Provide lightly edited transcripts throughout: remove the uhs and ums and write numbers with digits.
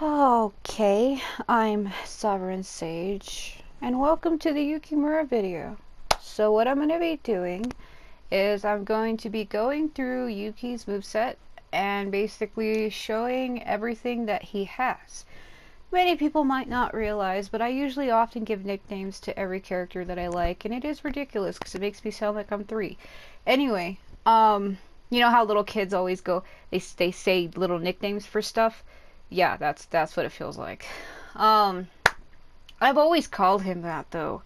Okay, I'm Sovereign Sage, and welcome to the Yukimura video. So what I'm going to be doing is I'm going to be going through Yuki's moveset and basically showing everything that he has. Many people might not realize, but I usually often give nicknames to every character that I like, and it is ridiculous because it makes me sound like I'm 3. Anyway, you know how little kids always go, they say little nicknames for stuff? Yeah, that's what it feels like. I've always called him that though,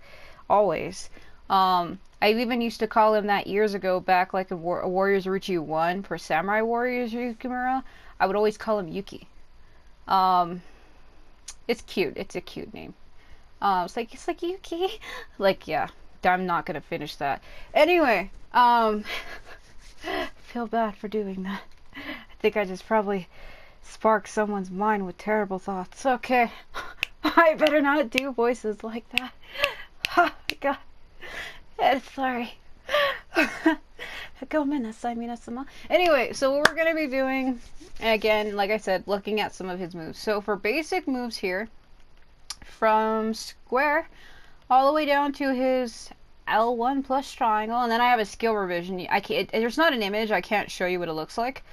always. I even used to call him that years ago, back like in Warriors Orochi 1 for Samurai Warriors Yukimura. I would always call him Yuki. It's cute. It's a cute name. It's like Yuki. Like, yeah, I'm not gonna finish that. Anyway, feel bad for doing that. I think I just probably spark someone's mind with terrible thoughts. Okay. I better not do voices like that. Oh my god. Sorry. Anyway, so what we're going to be doing, again, like I said, looking at some of his moves. So for basic moves here, from square all the way down to his L1 plus triangle, and then I have a skill revision. There's not an image, I can't show you what it looks like.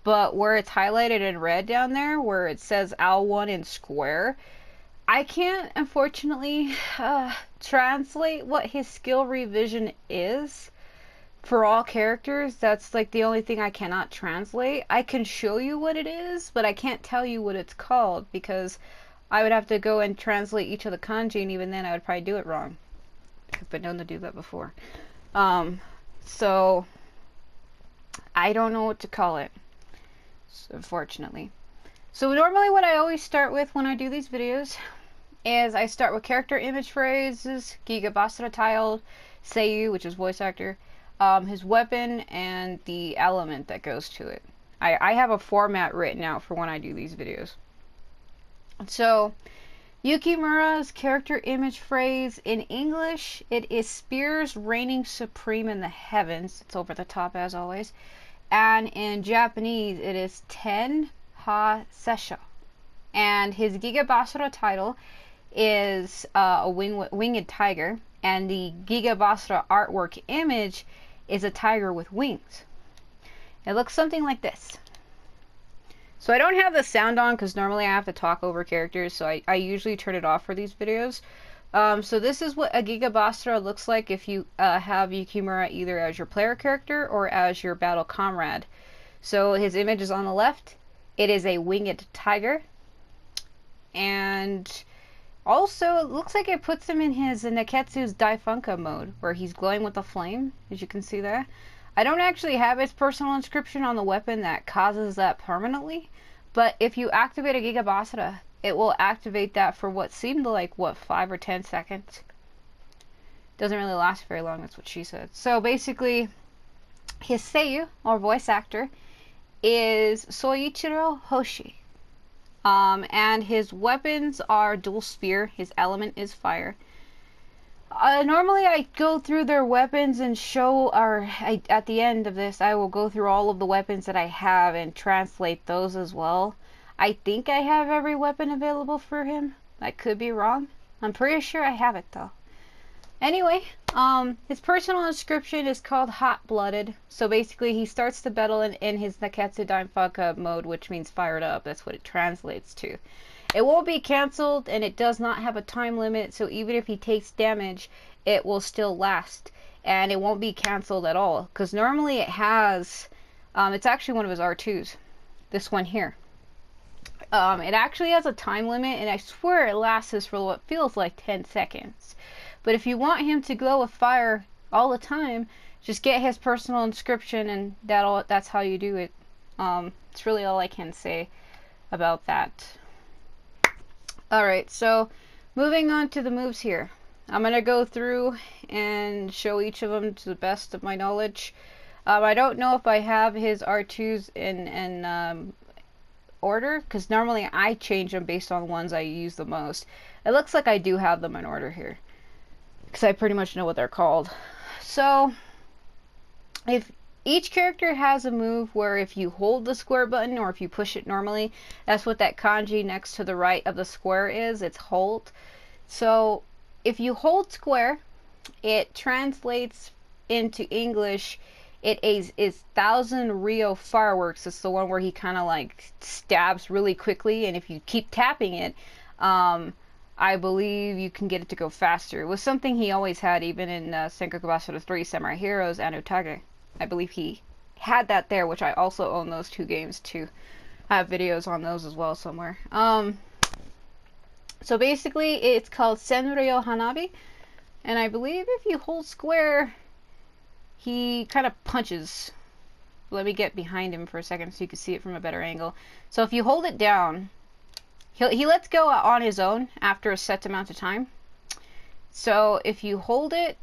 But where it's highlighted in red down there, where it says L1 in square, I can't, unfortunately, translate what his skill revision is for all characters. That's like the only thing I cannot translate. I can show you what it is, but I can't tell you what it's called, because I would have to go and translate each of the kanji, and even then I would probably do it wrong. I've been known to do that before. So, I don't know what to call it, unfortunately. So normally what I always start with when I do these videos is I start with character image phrases, Giga BASARA tile, Seiyuu, which is voice actor, his weapon, and the element that goes to it. I have a format written out for when I do these videos. So Yukimura's character image phrase in English, it is spears reigning supreme in the heavens. It's over the top as always. And in Japanese, it is Tenpa Sesho. And his Giga BASARA title is a winged tiger. And the Giga BASARA artwork image is a tiger with wings. It looks something like this. So I don't have the sound on because normally I have to talk over characters. So I usually turn it off for these videos. So this is what a Giga BASARA looks like if you have Yukimura either as your player character or as your battle comrade. So his image is on the left. It is a winged tiger. And also it looks like it puts him in his Nekketsu Daifunka mode, where he's glowing with a flame, as you can see there. I don't actually have his personal inscription on the weapon that causes that permanently, but if you activate a Giga BASARA, it will activate that for what seemed like, 5 or 10 seconds. Doesn't really last very long, that's what she said. So basically, his Seiyuu, or voice actor, is Souichiro Hoshi. And his weapons are dual spear. His element is fire. Normally I go through their weapons and show, at the end of this, I will go through all of the weapons that I have and translate those as well. I think I have every weapon available for him. I could be wrong. I'm pretty sure I have it though. Anyway, his personal inscription is called Hot-Blooded. So basically he starts the battle in his Nekketsu Daifunka mode, which means fired up. That's what it translates to. It won't be cancelled, and it does not have a time limit, so even if he takes damage, it will still last. And it won't be cancelled at all, because normally it has, it's actually one of his R2s. This one here. It actually has a time limit, and I swear it lasts for what feels like 10 seconds. But if you want him to glow with fire all the time, just get his personal inscription, and that's how you do it. It's really all I can say about that. Alright, so moving on to the moves here. I'm going to go through and show each of them to the best of my knowledge. I don't know if I have his R2s in order, because normally I change them based on the ones I use the most. It looks like I do have them in order here, because I pretty much know what they're called. So, if each character has a move where if you hold the square button or if you push it normally, that's what that kanji next to the right of the square is. It's hold. So if you hold square, it translates into English. It is Thousand-Ryou fireworks. It's the one where he kind of like stabs really quickly, and if you keep tapping it, I believe you can get it to go faster. It was something he always had, even in Sengoku BASARA 3 Samurai Heroes and Otage. I believe he had that there, which I also own those two games too. I have videos on those as well somewhere. So basically, it's called Senryou Hanabi, and I believe if you hold square, he kind of punches. Let me get behind him for a second so you can see it from a better angle. So if you hold it down, he lets go on his own after a set amount of time. So if you hold it,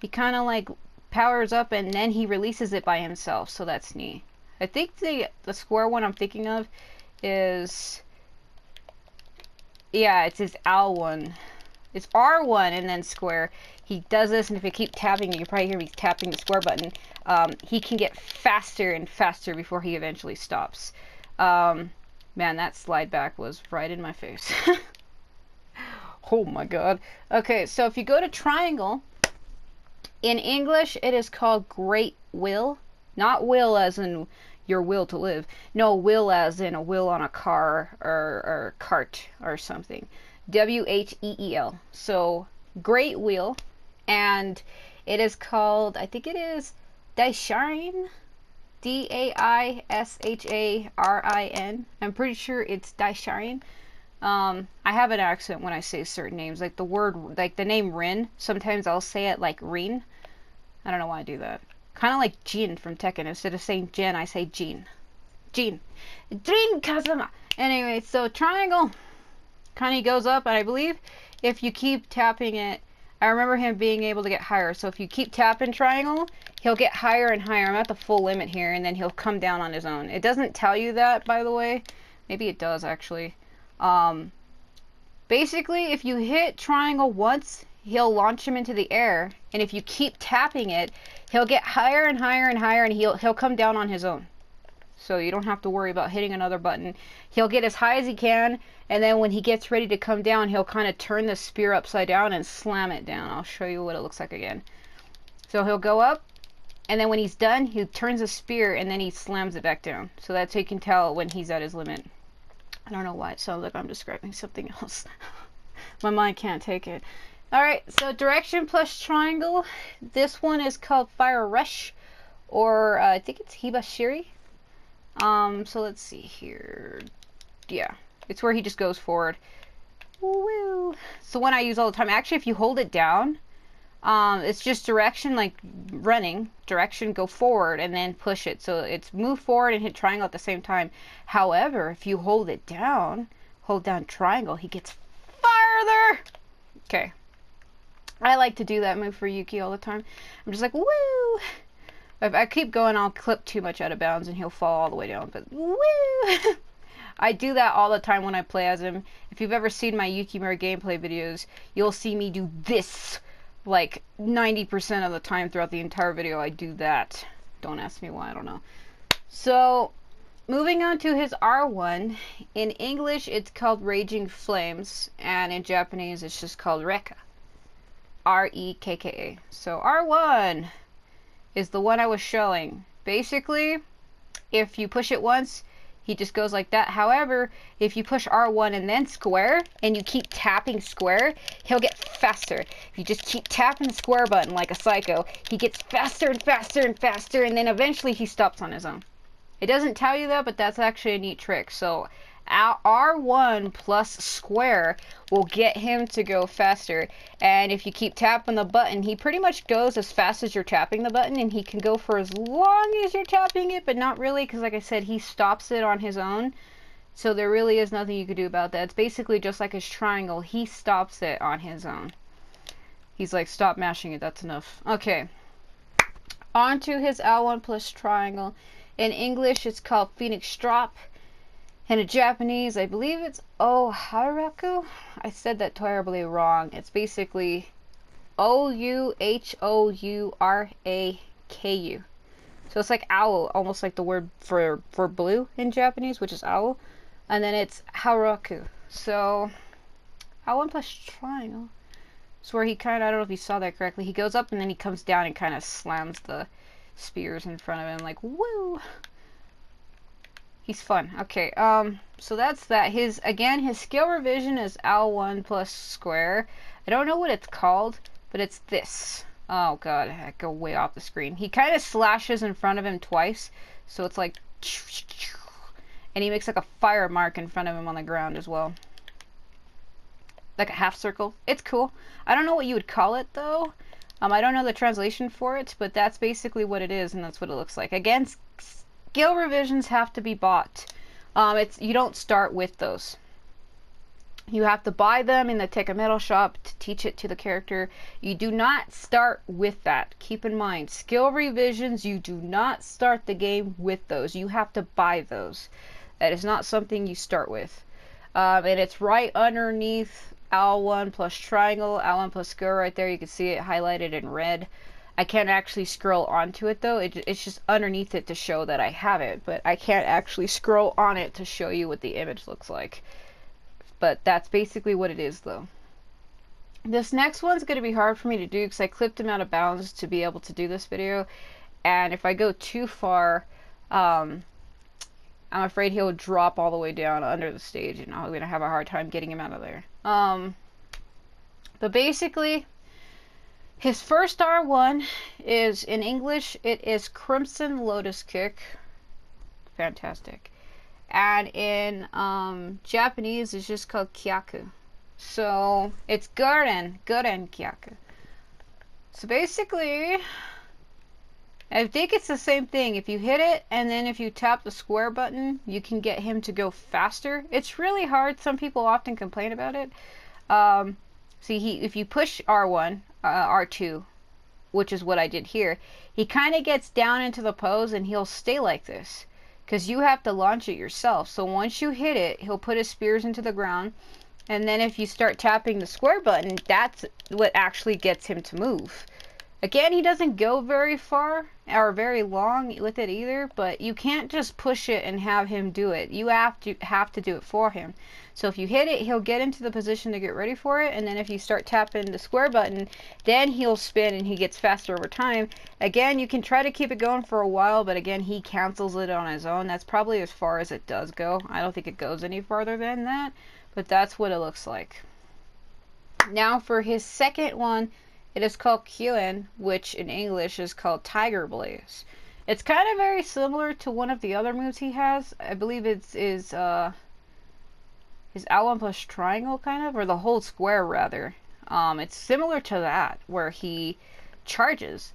he kind of like powers up and then he releases it by himself. So that's neat. I think the square one I'm thinking of is, yeah, it's his L1. It's R1 and then square. He does this, and if you keep tapping, you can probably hear me tapping the square button. He can get faster and faster before he eventually stops. Man, that slide back was right in my face. Oh my god. Okay, so if you go to triangle, in English it is called Great Will. Not will as in your will to live. No, will as in a wheel on a car or cart or something. W-H-E-E-L. So, Great Wheel. And it is called, I think it is Daisharin. D-A-I-S-H-A-R-I-N. I'm pretty sure it's Daisharin. I have an accent when I say certain names. Like the word, like the name Rin. Sometimes I'll say it like Rin. I don't know why I do that. Kind of like Jin from Tekken. Instead of saying Jen, I say Jin. Jin. Jin Kazama. Anyway, so triangle kind of goes up, and I believe if you keep tapping it, I remember him being able to get higher. So if you keep tapping triangle, he'll get higher and higher. I'm at the full limit here, and then he'll come down on his own. It doesn't tell you that, by the way. Maybe it does, actually. Basically, if you hit triangle once, he'll launch him into the air, and if you keep tapping it, he'll get higher and higher and higher, and he'll come down on his own. So you don't have to worry about hitting another button. He'll get as high as he can, and then when he gets ready to come down, he'll kind of turn the spear upside down and slam it down. I'll show you what it looks like again. So he'll go up, and then when he's done, he turns the spear, and then he slams it back down. So that's how you can tell when he's at his limit. I don't know why it sounds like I'm describing something else. My mind can't take it. Alright, so direction plus triangle. This one is called Fire Rush, or I think it's Hibashiri. So let's see here. Yeah, it's where he just goes forward. Woo! It's the one I use all the time. Actually, if you hold it down, it's just direction, like running. Direction, go forward, and then push it. So it's move forward and hit triangle at the same time. However, if you hold it down, hold down triangle, he gets farther! Okay. I like to do that move for Yuki all the time. I'm just like, woo! If I keep going, I'll clip too much out of bounds and he'll fall all the way down. But woo! I do that all the time when I play as him. If you've ever seen my Yukimura gameplay videos, you'll see me do this like 90% of the time throughout the entire video. I do that. Don't ask me why, I don't know. So, moving on to his R1. In English, it's called Raging Flames, and in Japanese, it's just called Rekka. R-E-K-K-A. So R1 is the one I was showing. Basically, if you push it once, he just goes like that. However, if you push R1 and then square, and you keep tapping square, he'll get faster. If you just keep tapping the square button like a psycho, he gets faster and faster and faster, and then eventually he stops on his own. It doesn't tell you that, but that's actually a neat trick. So R1 plus square will get him to go faster, and if you keep tapping the button, he pretty much goes as fast as you're tapping the button, and he can go for as long as you're tapping it, but not really, because like I said, he stops it on his own, so there really is nothing you can do about that. It's basically just like his triangle. He stops it on his own. He's like, stop mashing it, that's enough. Okay, on to his L1 plus triangle. In English, it's called Phoenix Drop. And in Japanese, I believe it's Ouhouraku. I said that terribly wrong. It's basically O-U-H-O-U-R-A-K-U. So it's like owl, almost like the word for blue in Japanese, which is owl. And then it's Ouhouraku. So L1 plus triangle. So where he kind of, I don't know if you saw that correctly, he goes up and then he comes down and kind of slams the spears in front of him like, woo! He's fun. Okay, so that's that. His skill revision is L1 plus square. I don't know what it's called, but it's this. Oh god, I go way off the screen. He kind of slashes in front of him twice, so it's like, and he makes like a fire mark in front of him on the ground as well. Like a half circle. It's cool. I don't know what you would call it though. I don't know the translation for it, but that's basically what it is, and that's what it looks like. Again, skill revisions have to be bought. You don't start with those. You have to buy them in the Tenka Metal shop to teach it to the character. You do not start with that. Keep in mind, skill revisions, you do not start the game with those. You have to buy those. That is not something you start with. And it's right underneath L1 plus triangle, L1 plus square right there. You can see it highlighted in red. I can't actually scroll onto it though. It's just underneath it to show that I have it. But I can't actually scroll on it to show you what the image looks like. But that's basically what it is though. This next one's going to be hard for me to do because I clipped him out of bounds to be able to do this video. And if I go too far, I'm afraid he'll drop all the way down under the stage and I'm going to have a hard time getting him out of there. But basically, his first R1 is, in English, it is Crimson Lotus Kick. Fantastic. And in Japanese, it's just called Kyaku. So, it's Guren Kyaku. So basically, I think it's the same thing. If you hit it, and then if you tap the square button, you can get him to go faster. It's really hard. Some people often complain about it. See, if you push R1, R2, which is what I did here, he kind of gets down into the pose, and he'll stay like this. Because you have to launch it yourself. So once you hit it, he'll put his spears into the ground. And then if you start tapping the square button, that's what actually gets him to move. Again, he doesn't go very far or very long with it either, but you can't just push it and have him do it. You have to do it for him. So if you hit it, he'll get into the position to get ready for it, and then if you start tapping the square button, then he'll spin and he gets faster over time. Again, you can try to keep it going for a while, but again, he cancels it on his own. That's probably as far as it does go. I don't think it goes any farther than that, but that's what it looks like. Now for his second one, it is called Kouen, which in English is called Tiger Blaze. It's kind of very similar to one of the other moves he has. I believe it's his L1 plus triangle kind of, or the whole square rather. It's similar to that, where he charges.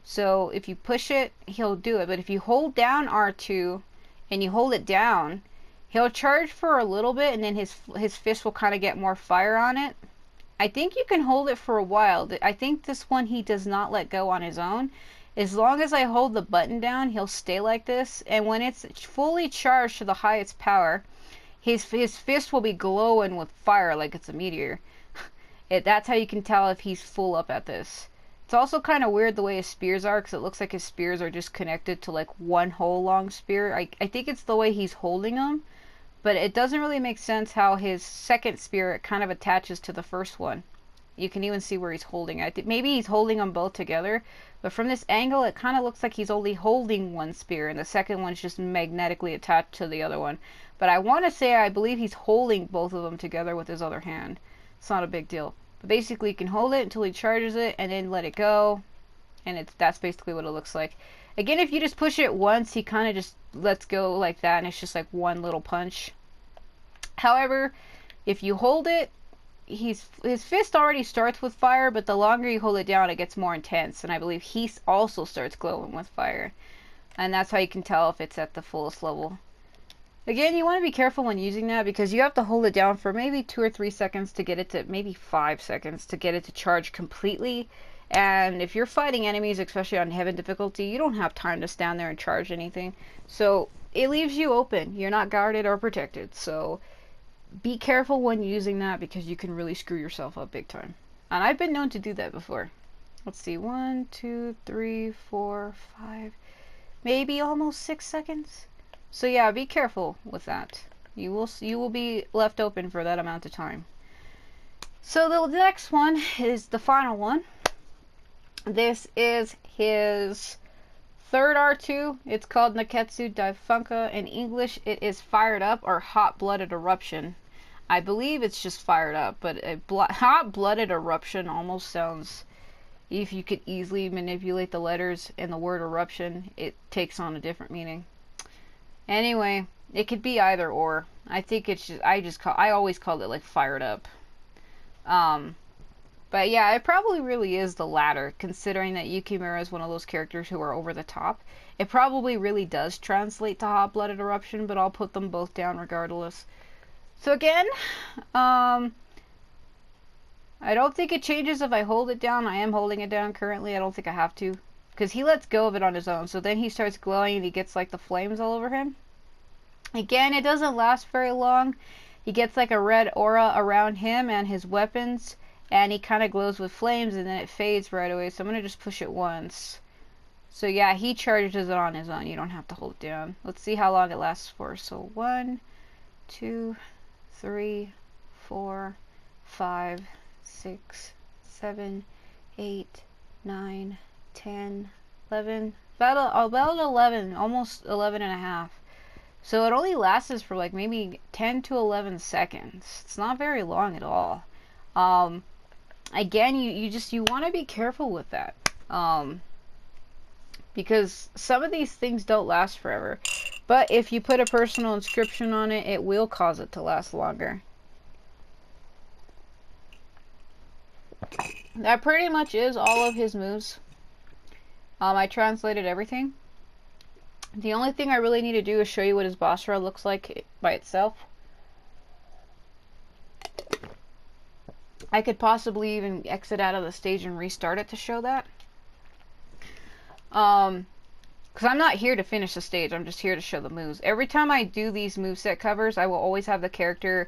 So if you push it, he'll do it. But if you hold down R2 and you hold it down, he'll charge for a little bit, and then his fist will kind of get more fire on it. I think you can hold it for a while. I think this one he does not let go on his own. As long as I hold the button down, he'll stay like this. And when it's fully charged to the highest power, his fist will be glowing with fire like it's a meteor. That's how you can tell if he's full up at this. It's also kind of weird the way his spears are, because it looks like his spears are just connected to like one whole long spear. I think it's the way he's holding them. But it doesn't really make sense how his second spear kind of attaches to the first one. You can even see where he's holding it. Maybe he's holding them both together. But from this angle, it kind of looks like he's only holding one spear. And the second one's just magnetically attached to the other one. But I want to say I believe he's holding both of them together with his other hand. It's not a big deal. But basically, you can hold it until he charges it and then let it go. And that's basically what it looks like. Again, if you just push it once, he kind of just lets go like that, and it's just like one little punch. However, if you hold it, his fist already starts with fire, but the longer you hold it down, it gets more intense, and I believe he also starts glowing with fire. And that's how you can tell if it's at the fullest level. Again, you want to be careful when using that, because you have to hold it down for maybe 2 or 3 seconds to get it to, maybe 5 seconds to get it to charge completely. And if you're fighting enemies, especially on heaven difficulty, you don't have time to stand there and charge anything. So it leaves you open. You're not guarded or protected. So be careful when using that, because you can really screw yourself up big time. And I've been known to do that before. Let's see, 1, 2, 3, 4, 5. maybe almost 6 seconds. So yeah, be careful with that. You will be left open for that amount of time. So the next one is the final one. This is his third R2. It's called Nekketsu Daifunka. In English, it is Fired Up or Hot-Blooded Eruption. I believe it's just Fired Up, but Hot-Blooded Eruption almost sounds... If you could easily manipulate the letters in the word eruption, it takes on a different meaning. Anyway, it could be either or. I think it's just... I always call it like Fired Up. But yeah, it probably really is the latter, considering that Yukimura is one of those characters who are over the top. It probably really does translate to Hot-Blooded Eruption, but I'll put them both down regardless. So again, I don't think it changes if I hold it down. I am holding it down currently. I don't think I have to, because he lets go of it on his own. So then he starts glowing and he gets like the flames all over him. Again, it doesn't last very long. He gets like a red aura around him and his weapons. And he kind of glows with flames, and then it fades right away. So I'm going to just push it once. So yeah, he charges it on his own. You don't have to hold it down. Let's see how long it lasts for. So 1, 2, 3, 4, 5, 6, 7, 8, 9, 10, 11. About 11. Almost 11 and a half. So it only lasts for like maybe 10 to 11 seconds. It's not very long at all. Again, you want to be careful with that, because some of these things don't last forever, but if you put a personal inscription on it, it will cause it to last longer. That pretty much is all of his moves. I translated everything. The only thing I really need to do is show you what his Basara looks like by itself. I could possibly even exit out of the stage and restart it to show that. Because I'm not here to finish the stage, I'm just here to show the moves. Every time I do these moveset covers, I will always have the character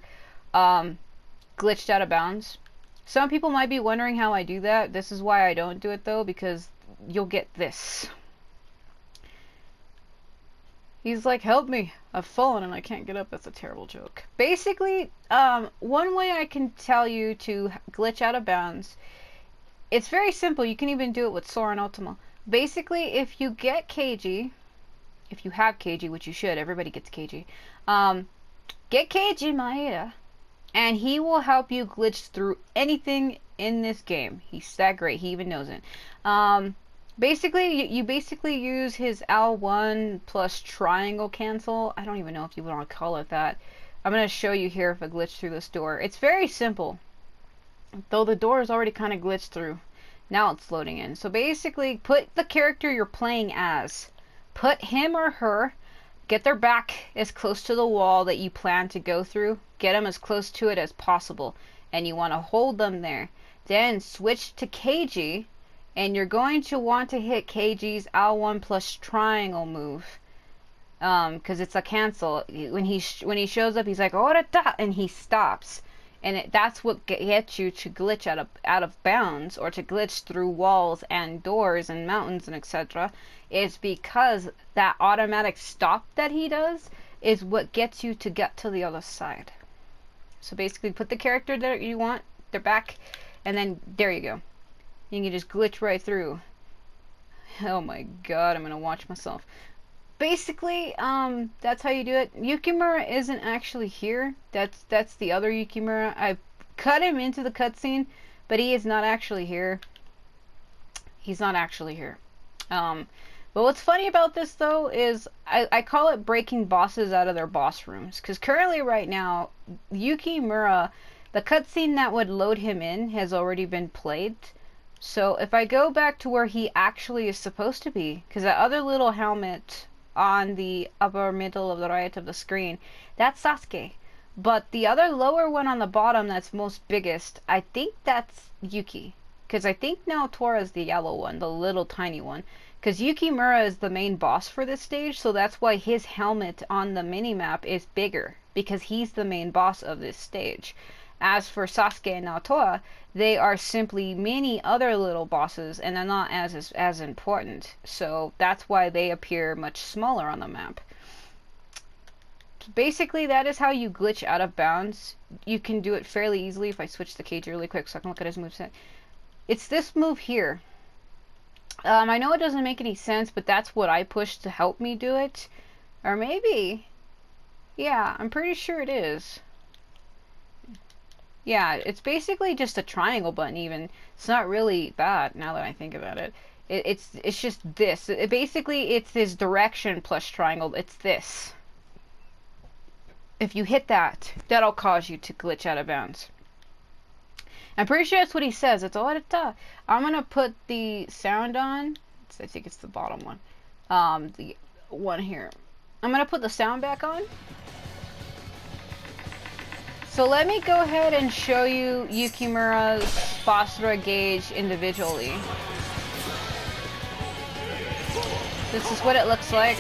glitched out of bounds. Some people might be wondering how I do that. This is why I don't do it though, because you'll get this. He's like, help me, I've fallen and I can't get up. That's a terrible joke. Basically, one way I can tell you to glitch out of bounds, it's very simple. You can even do it with Soren Ultima. Basically, if you get KG, if you have KG, which you should, everybody gets KG, get KG Maeda, and he will help you glitch through anything in this game. He's that great, he even knows it. Basically, you basically use his L1 plus triangle cancel. I don't even know if you want to call it that. I'm going to show you here if I glitch through this door. It's very simple, though the door is already kind of glitched through. Now it's loading in. So basically, put the character you're playing as. Put him or her, get their back as close to the wall that you plan to go through. Get them as close to it as possible. And you want to hold them there. Then switch to KG. And you're going to want to hit KG's L1 plus triangle move, because it's a cancel. When he shows up, he's like, oh, and he stops, and that's what gets you to glitch out of bounds, or to glitch through walls and doors and mountains and etc. Is because that automatic stop that he does is what gets you to get to the other side. So basically, put the character that you want, their back, and then there you go. You can just glitch right through. Oh my god, I'm gonna watch myself. Basically, that's how you do it. Yukimura isn't actually here. That's the other Yukimura. I cut him into the cutscene, but he is not actually here. He's not actually here. But what's funny about this though is I call it breaking bosses out of their boss rooms. Because currently right now, Yukimura, the cutscene that would load him in has already been played. So if I go back to where he actually is supposed to be, because that other little helmet on the upper middle of the right of the screen, that's Sasuke. But the other lower one on the bottom that's most biggest, I think that's Yuki. Because I think now Tora is the yellow one, the little tiny one. Because Yukimura is the main boss for this stage, so that's why his helmet on the minimap is bigger. Because he's the main boss of this stage. As for Sasuke and Naoto, they are simply many other little bosses, and they're not as important. So that's why they appear much smaller on the map. Basically, that is how you glitch out of bounds. You can do it fairly easily. If I switch the cage really quick so I can look at his moveset. It's this move here. I know it doesn't make any sense, but that's what I pushed to help me do it. Or maybe... yeah, I'm pretty sure it is. Yeah, it's basically just a triangle button even. It's not really bad now that I think about it. It's just this. Basically, it's this direction plus triangle. It's this. If you hit that, that'll cause you to glitch out of bounds. I'm pretty sure that's what he says. It's all I'm gonna put the sound on. I think it's the bottom one. The one here. I'm gonna put the sound back on. So let me go ahead and show you Yukimura's Basara gauge individually. This is what it looks like.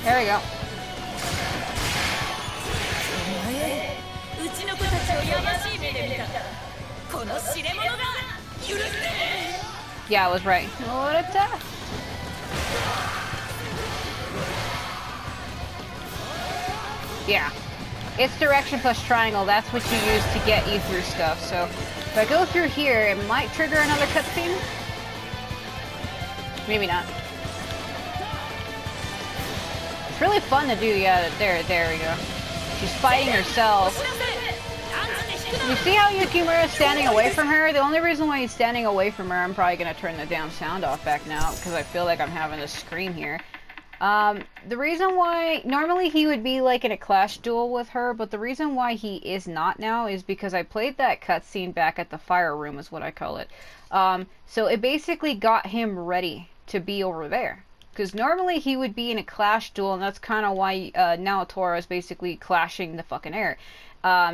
There we go. Yeah, I was right. What a death. Yeah. It's direction plus triangle. That's what you use to get you through stuff. So if I go through here, it might trigger another cutscene. Maybe not. It's really fun to do. Yeah, there we go. She's fighting herself. You see how Yukimura is standing away from her? The only reason why he's standing away from her, I'm probably going to turn the damn sound off back now, because I feel like I'm having to scream here. The reason why, normally he would be like in a clash duel with her, but the reason why he is not now is because I played that cutscene back at the fire room, is what I call it. So it basically got him ready to be over there. Because normally he would be in a clash duel, and that's kind of why Naoto is basically clashing the fucking air.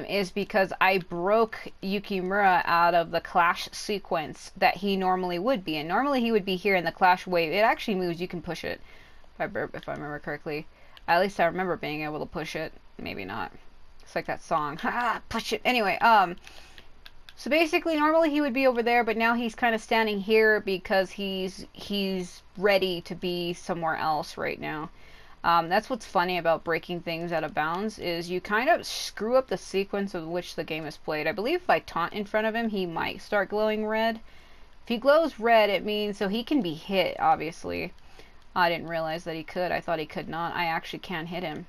Is because I broke Yukimura out of the clash sequence that he normally would be in. Normally he would be here in the clash wave. It actually moves, you can push it. If I remember correctly. At least I remember being able to push it. Maybe not. It's like that song. Ha! Push it! Anyway, so basically normally he would be over there, but now he's kind of standing here because he's ready to be somewhere else right now. That's what's funny about breaking things out of bounds, is you kind of screw up the sequence of which the game is played. I believe if I taunt in front of him, he might start glowing red. If he glows red, it means so he can be hit, obviously. I didn't realize that he could. I thought he could not. I actually can hit him.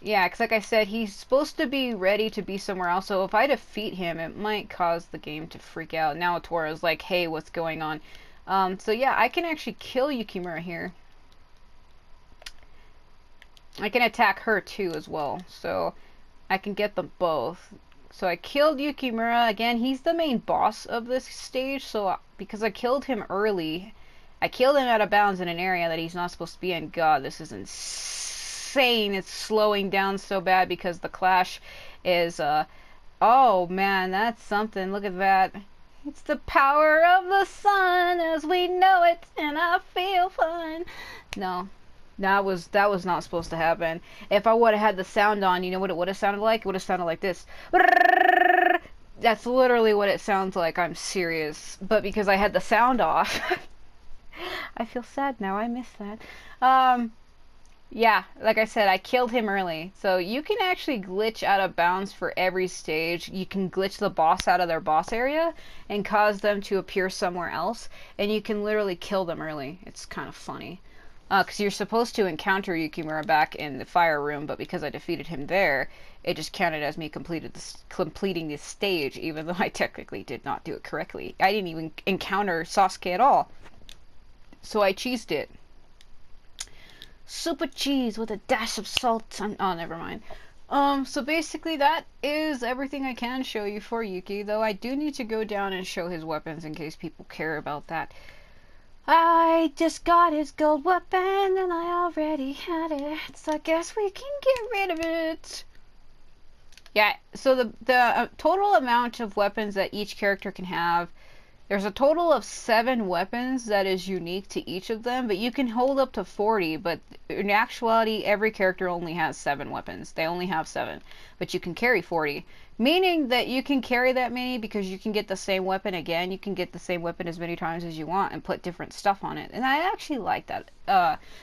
Yeah, because like I said, he's supposed to be ready to be somewhere else, so if I defeat him, it might cause the game to freak out. Now Tora's like, hey, what's going on? So yeah, I can actually kill Yukimura here. I can attack her too as well, so I can get them both. So I killed Yukimura. Again, he's the main boss of this stage, so because I killed him early, I killed him out of bounds in an area that he's not supposed to be in. God, this is insane. It's slowing down so bad because the clash is, oh man, that's something. Look at that. It's the power of the sun as we know it, and I feel fine. No. That was not supposed to happen. If I would have had the sound on, you know what it would have sounded like? It would have sounded like this. That's literally what it sounds like. I'm serious. But because I had the sound off, I feel sad now. I miss that. Yeah, like I said, I killed him early. So you can actually glitch out of bounds for every stage. You can glitch the boss out of their boss area and cause them to appear somewhere else. And you can literally kill them early. It's kind of funny. Because you're supposed to encounter Yukimura back in the fire room, but because I defeated him there, it just counted as me completing this stage, even though I technically did not do it correctly. I didn't even encounter Sasuke at all. So I cheesed it. Super cheese with a dash of salt. Oh, never mind. So basically that is everything I can show you for Yuki, though I do need to go down and show his weapons in case people care about that. I just got his gold weapon and I already had it, so I guess we can get rid of it. Yeah, so the total amount of weapons that each character can have There's a total of 7 weapons that is unique to each of them, but you can hold up to 40, but in actuality, every character only has 7 weapons. They only have 7, but you can carry 40. Meaning that you can carry that many because you can get the same weapon again. You can get the same weapon as many times as you want and put different stuff on it. And I actually like that.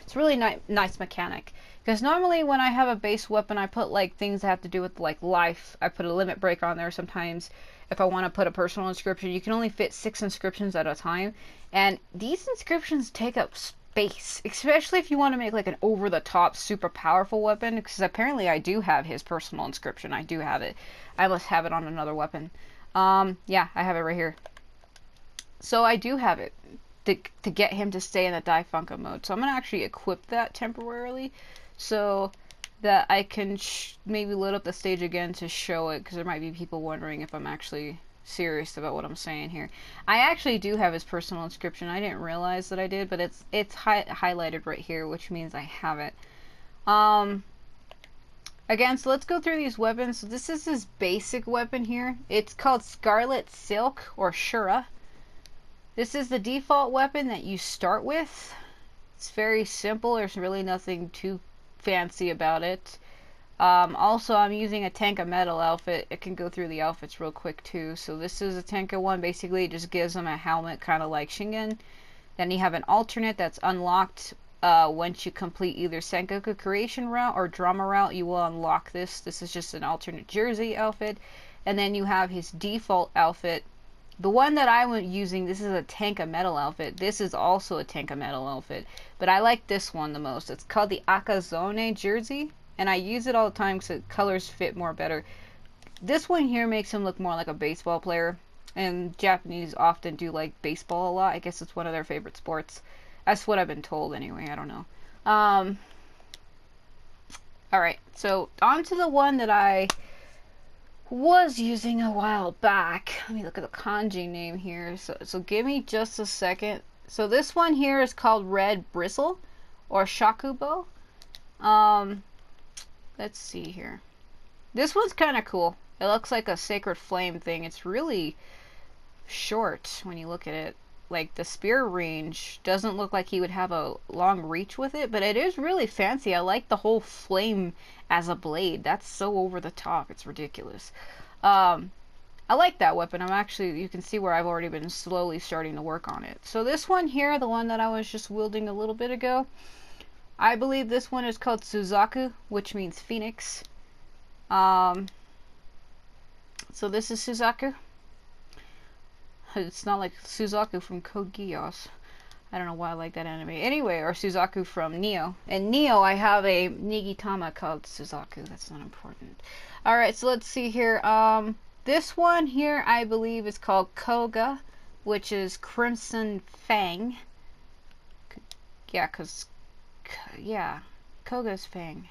It's a really nice mechanic. Because normally when I have a base weapon, I put like things that have to do with like life. I put a limit break on there sometimes. If I want to put a personal inscription, you can only fit 6 inscriptions at a time. And these inscriptions take up space, especially if you want to make like an over-the-top, super powerful weapon. Because apparently I do have his personal inscription. I do have it. I must have it on another weapon. Yeah, I have it right here. So I do have it to get him to stay in the Daifunka mode. So I'm going to actually equip that temporarily so that I can maybe load up the stage again to show it, because there might be people wondering if I'm actually serious about what I'm saying here. I actually do have his personal inscription. I didn't realize that I did, but it's highlighted right here, which means I have it. Again, so let's go through these weapons. So this is his basic weapon here. It's called Scarlet Silk, or Shura. This is the default weapon that you start with. It's very simple. There's really nothing too fancy about it. Also, I'm using a Tenka metal outfit. It can go through the outfits real quick too. So this is a Tenka one. Basically, it just gives him a helmet, kind of like Shingen. Then you have an alternate that's unlocked once you complete either Sengoku creation route or drama route. You will unlock this. This is just an alternate jersey outfit. And then you have his default outfit. The one that I was using, this is a Tenka metal outfit. This is also a Tenka metal outfit. But I like this one the most. It's called the Akazonae jersey. And I use it all the time because the colors fit more better. This one here makes him look more like a baseball player. And Japanese often do like baseball a lot. I guess it's one of their favorite sports. That's what I've been told anyway. I don't know. Alright, so on to the one that I was using a while back. Let me look at the kanji name here. So give me just a second. So this one here is called Red Bristle, or Shakubo. Let's see here. This one's kind of cool. It looks like a sacred flame thing. It's really short when you look at it. Like the spear range doesn't look like he would have a long reach with it, but it is really fancy. I like the whole flame as a blade. That's so over the top. It's ridiculous. I like that weapon. I'm actually, you can see where I've already been slowly starting to work on it. So this one here, the one that I was just wielding a little bit ago, I believe this one is called Suzaku, which means phoenix. So this is Suzaku. It's not like Suzaku from Code Geass. I don't know why I like that anime. Anyway, or Suzaku from Neo. In Neo, I have a Nigitama called Suzaku. That's not important. Alright, so let's see here. This one here, I believe, is called Koga, which is Crimson Fang. Yeah, Koga's Fang.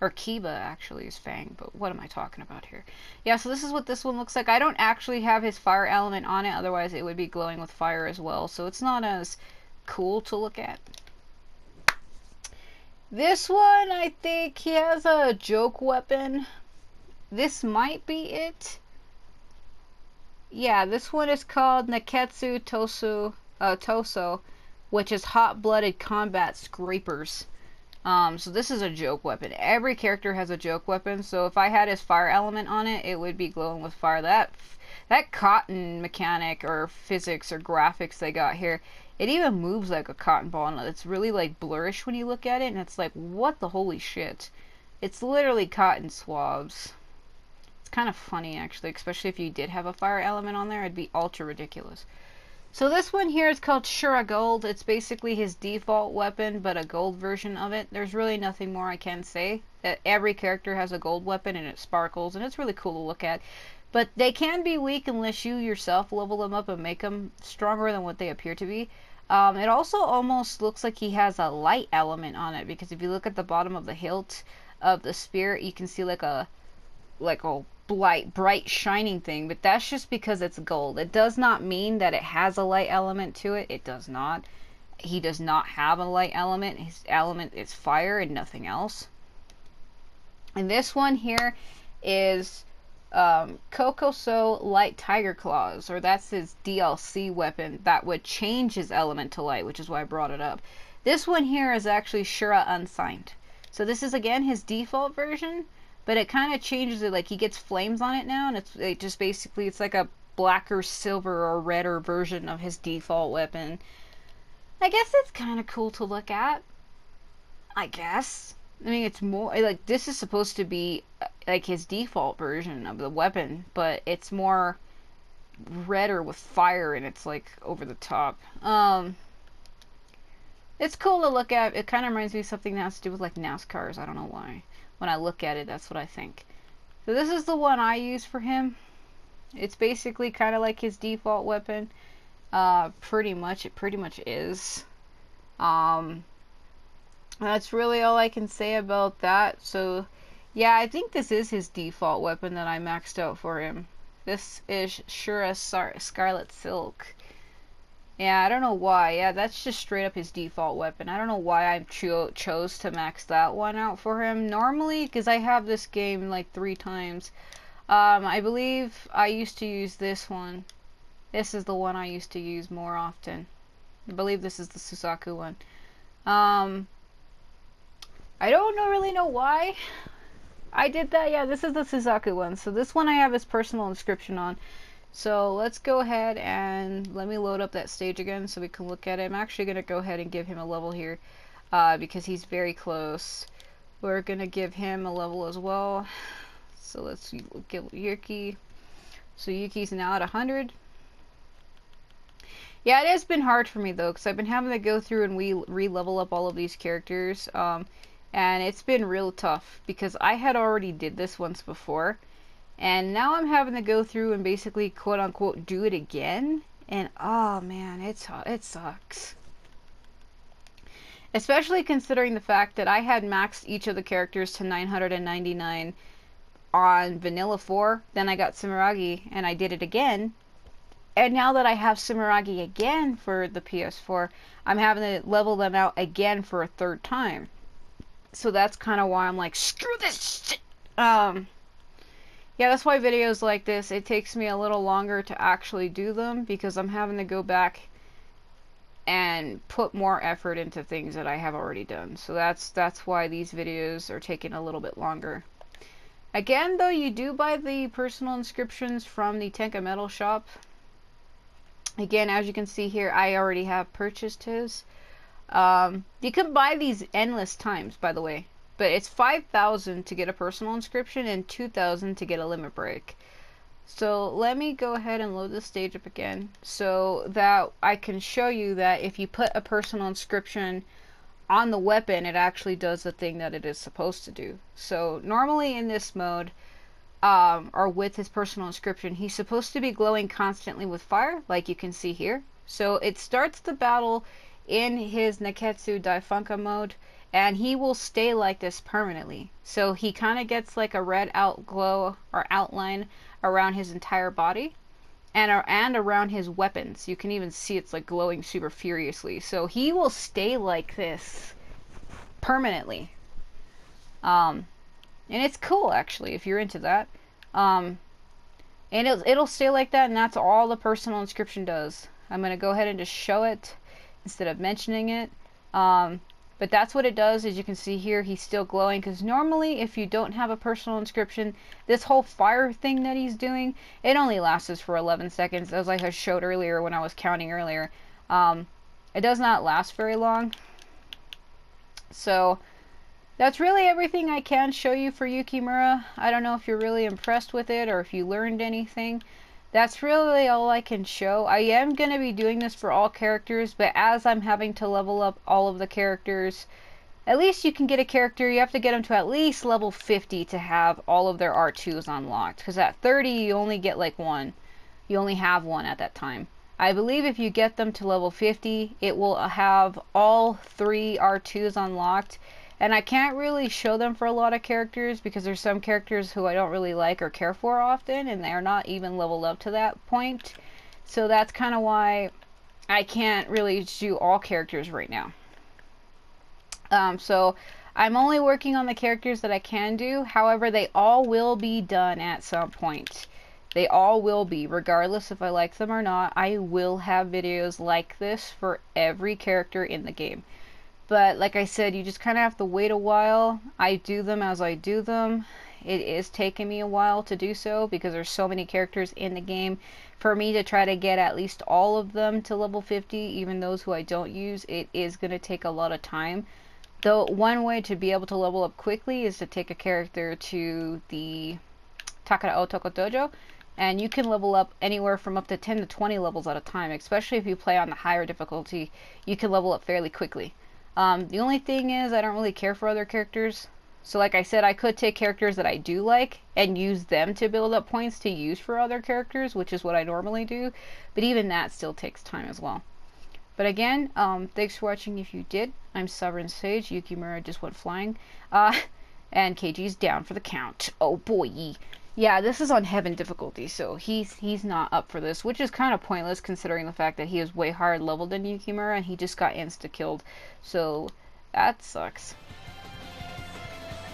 Or Kiba, actually, is Fang, but what am I talking about here? Yeah, so this is what this one looks like. I don't actually have his fire element on it, otherwise it would be glowing with fire as well, so it's not as cool to look at. This one, I think he has a joke weapon. This might be it. Yeah, this one is called Nekketsu Toso, which is hot-blooded combat scrapers. So this is a joke weapon. Every character has a joke weapon, so if I had his fire element on it, it would be glowing with fire. That cotton mechanic or physics or graphics they got here, it even moves like a cotton ball, and it's really like blurrish when you look at it, and it's like, what the holy shit? It's literally cotton swabs. It's kind of funny, actually, especially if you did have a fire element on there, it'd be ultra ridiculous. So this one here is called Shura Gold. It's basically his default weapon, but a gold version of it. There's really nothing more I can say. That every character has a gold weapon and it sparkles, and it's really cool to look at. But they can be weak unless you yourself level them up and make them stronger than what they appear to be. It also almost looks like he has a light element on it, because if you look at the bottom of the hilt of the spear, you can see like a bright shining thing, but that's just because it's gold. It does not mean that it has a light element to it. It does not. He does not have a light element. His element is fire and nothing else. And this one here is Kokoso Light Tiger Claws, or that's his DLC weapon that would change his element to light, which is why I brought it up. This one here is actually Shura Unsigned. So this is again his default version, but it kind of changes it, like he gets flames on it now, and it just basically, it's like a blacker, silver, or redder version of his default weapon. I guess it's kind of cool to look at. I guess. I mean, it's more like, this is supposed to be like his default version of the weapon, but it's more redder with fire, and it's like over the top. It's cool to look at. It kind of reminds me of something that has to do with like NASCARs. I don't know why. When I look at it, that's what I think. So this is the one I use for him. It's basically kind of like his default weapon. Pretty much, it pretty much is. That's really all I can say about that. So, yeah, I think this is his default weapon that I maxed out for him. This is Shura Scarlet Silk. Yeah, I don't know why. Yeah, that's just straight up his default weapon. I don't know why I chose to max that one out for him. Normally, because I have this game like 3 times. I believe I used to use this one. This is the one I used to use more often. I believe this is the Suzaku one. I don't really know why I did that. Yeah, this is the Suzaku one. So this one I have his personal inscription on. So let's go ahead and let me load up that stage again so we can look at it. I'm actually going to go ahead and give him a level here because he's very close. We're going to give him a level as well. So let's give Yuki. So Yuki's now at 100. Yeah, it has been hard for me though, because I've been having to go through and re-level up all of these characters. And it's been real tough because I had already did this once before, and now I'm having to go through and basically quote unquote do it again, and oh man, it sucks. Especially considering the fact that I had maxed each of the characters to 999 on Vanilla 4, then I got Sumeragi and I did it again, and now that I have Sumeragi again for the PS4, I'm having to level them out again for a 3rd time. So that's kind of why I'm like, screw this shit. Yeah, that's why videos like this, it takes me a little longer to actually do them, because I'm having to go back and put more effort into things that I have already done. So that's why these videos are taking a little bit longer. Again, though, you do buy the personal inscriptions from the Tenka Metal Shop. Again, as you can see here, I already have purchased his. You can buy these endless times, by the way, but it's 5,000 to get a personal inscription and 2,000 to get a limit break. So let me go ahead and load this stage up again so that I can show you that if you put a personal inscription on the weapon, it actually does the thing that it is supposed to do. So normally in this mode, or with his personal inscription, he's supposed to be glowing constantly with fire, like you can see here. So it starts the battle in his Nekketsu Daifunka mode, and he will stay like this permanently. So he kind of gets like a red outglow or outline around his entire body and around his weapons. You can even see it's like glowing super furiously. So he will stay like this permanently. And it's cool actually if you're into that. And it'll stay like that, and that's all the personal inscription does. I'm going to go ahead and just show it instead of mentioning it. But that's what it does. As you can see here, he's still glowing, because normally if you don't have a personal inscription, this whole fire thing that he's doing, it only lasts for 11 seconds, as I showed earlier when I was counting earlier. It does not last very long. So that's really everything I can show you for Yukimura. I don't know if you're really impressed with it or if you learned anything. That's really all I can show. I am going to be doing this for all characters, but as I'm having to level up all of the characters, at least you can get a character, you have to get them to at least level 50 to have all of their R2s unlocked. Because at 30, you only get like one. You only have one at that time. I believe if you get them to level 50, it will have all 3 R2s unlocked. And I can't really show them for a lot of characters because there's some characters who I don't really like or care for often, and they're not even leveled up to that point. So that's kind of why I can't really do all characters right now. So I'm only working on the characters that I can do. However, they all will be done at some point. They all will be, regardless if I like them or not. I will have videos like this for every character in the game. But like I said, you just kind of have to wait a while. I do them as I do them. It is taking me a while to do so because there's so many characters in the game. For me to try to get at least all of them to level 50, even those who I don't use, it is going to take a lot of time. Though one way to be able to level up quickly is to take a character to the Takara Otoko Dojo, and you can level up anywhere from up to 10 to 20 levels at a time. Especially if you play on the higher difficulty, you can level up fairly quickly. The only thing is I don't really care for other characters. So like I said, I could take characters that I do like and use them to build up points to use for other characters, which is what I normally do. But even that still takes time as well. But again, thanks for watching if you did. I'm Sovereign Sage. Yukimura just went flying. And KG's down for the count. Oh boy. Yeah, this is on Heaven difficulty, so he's not up for this, which is kind of pointless considering the fact that he is way higher leveled than Yukimura and he just got insta-killed. So that sucks.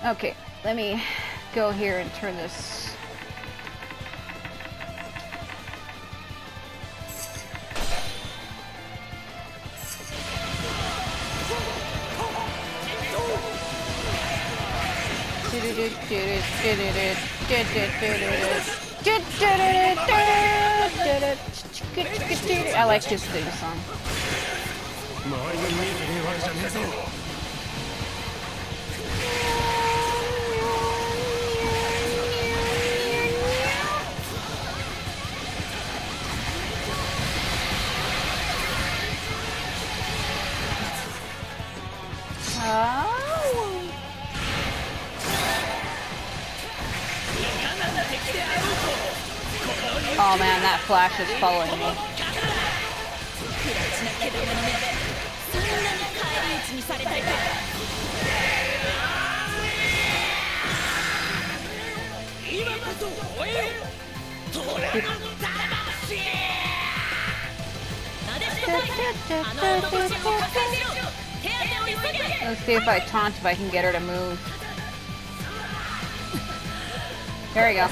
Okay, let me go here and turn this. I like this theme song. Oh man, that flash is following me. Let's see if I taunt if I can get her to move. There we go.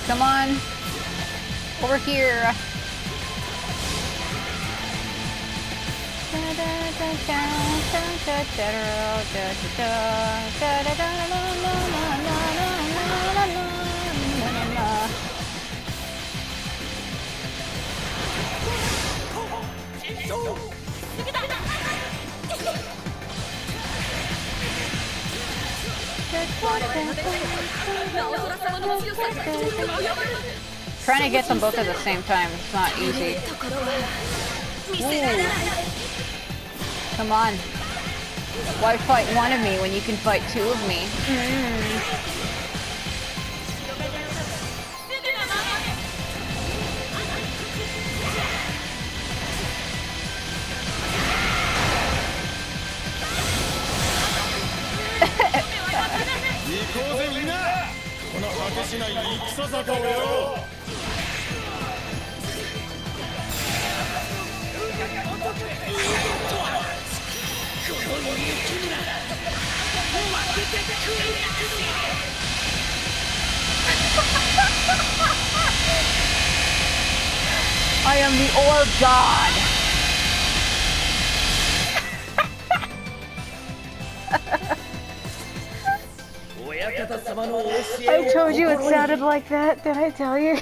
Come on. Over here. Trying to get them both at the same time, it's not easy. Ooh. Come on. Why fight one of me when you can fight two of me? I am the orb god. I told you it sounded like that, did I tell you?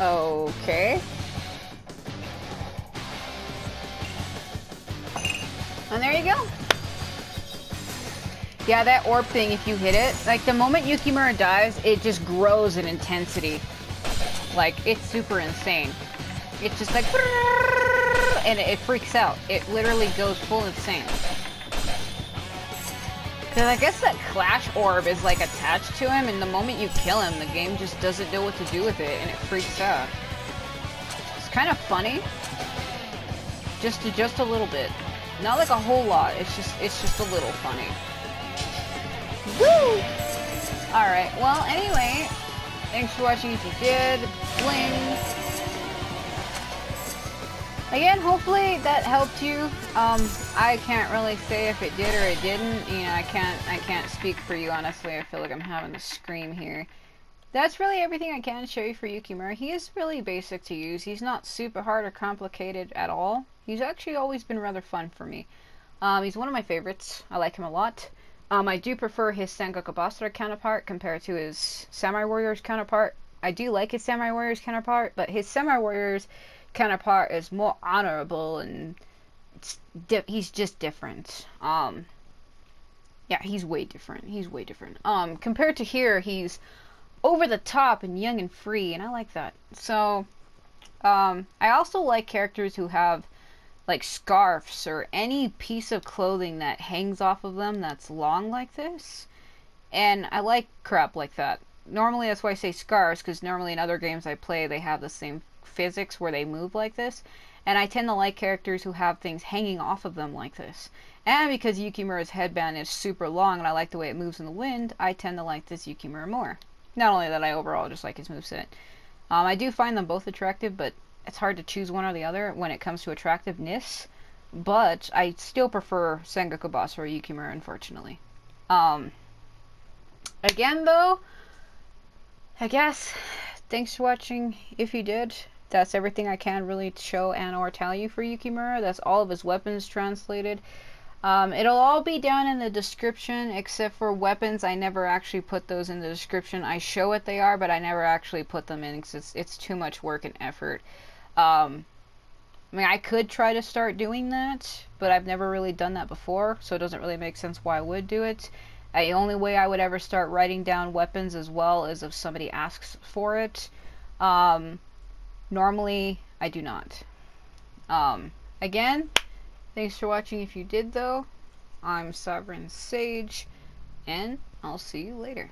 Okay. And there you go. Yeah, that orb thing, if you hit it, like the moment Yukimura dives, it just grows in intensity. Like, it's super insane. It's just like, and it freaks out. It literally goes full insane. Because I guess that Clash Orb is like attached to him, and the moment you kill him, the game just doesn't know what to do with it, and it freaks out. It's kind of funny. Just a little bit. Not like a whole lot. It's just a little funny. Woo! Alright, well, anyway, thanks for watching if you did. Bling! Again, hopefully that helped you. I can't really say if it did or it didn't. You know, I can't speak for you, honestly. I feel like I'm having to scream here. That's really everything I can show you for Yukimura. He is really basic to use. He's not super hard or complicated at all. He's actually always been rather fun for me. He's one of my favorites. I like him a lot. I do prefer his Sengoku BASARA counterpart compared to his Samurai Warriors counterpart. I do like his Samurai Warriors counterpart, but his Samurai Warriors counterpart is more honorable and he's just different. Yeah, he's way different. He's way different. Compared to here, he's over the top and young and free, and I like that. So, I also like characters who have like scarves or any piece of clothing that hangs off of them that's long like this. And I like crap like that. Normally that's why I say scarves, because normally in other games I play they have the same physics where they move like this. And I tend to like characters who have things hanging off of them like this. And because Yukimura's headband is super long and I like the way it moves in the wind, I tend to like this Yukimura more. Not only that, I overall just like his moveset. I do find them both attractive, but it's hard to choose one or the other when it comes to attractiveness. But I still prefer Sengoku BASARA Yukimura, unfortunately. Again, though, I guess, thanks for watching if you did. That's everything I can really show and or tell you for Yukimura. That's all of his weapons translated. It'll all be down in the description, except for weapons. I never actually put those in the description. I show what they are, but I never actually put them in because it's too much work and effort. I mean, I could try to start doing that, but I've never really done that before, so it doesn't really make sense why I would do it. The only way I would ever start writing down weapons as well is if somebody asks for it. Normally, I do not. Again, thanks for watching if you did, though. I'm Sovereign Sage, and I'll see you later.